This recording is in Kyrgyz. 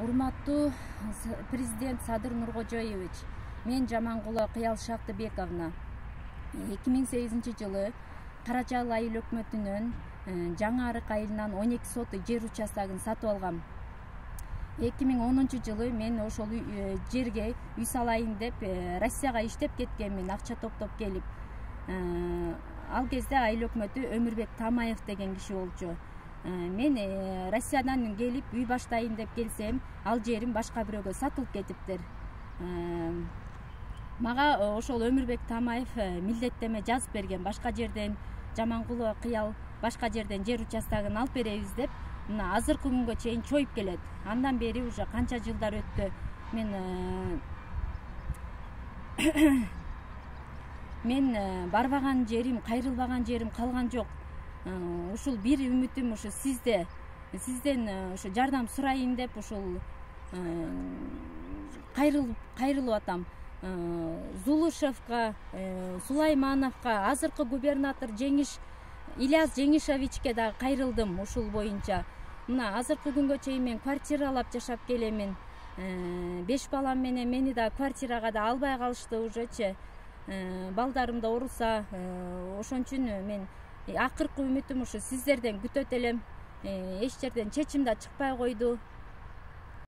Урматтуу президент Садыр Нуркожоевич, мен Жамангулова Кыял Шактыбековна 2008-жылы Карачал айыл өкмөтүнөн Жаңы Арык айылынан 12 соту жер участогун сатып алгам. 2010-жылы мен ошол жерге үй салайын деп Россияга иштеп кеткенмин, акча топтоп келип. Ал кезде айыл өкмөтү Өмүрбек Тамаев деген киши болчу. Мен Россиядан келип үй баштайын деп келсем, ал жерим башка бирөөгө сатылып кетиптир. Мага ошол Өмүрбек Тамаев милдеттеме жазып берген, башка жерден Жамангулова Кыял башка жерден жер участогун алып беребиз деп, мына азыркы күнгө чейин чоюп келет. Андан бери уже канча жылдар өттү. Мен барбаган жерим, кайрылбаган жерим калган жок. Ушул бир үмүтүм ушу сизден ушу жардам сурайын деп ушул кайрылып атам. Зулушевка, Сулаймановка, азыркы губернатор Ильяс Жеңишевичке да кайрылдым ушул боюнча. Мына азыркы күнгө чейин мен квартиралап жашап келемин. 5 балам менен мени да квартирага да албай калышты ужечи. Балдарым да ооруса, ошон үчүн мен акыркы үмүтүм ушу сиздерден күтөт элем. Эч жерден чечим да чыкпай койду.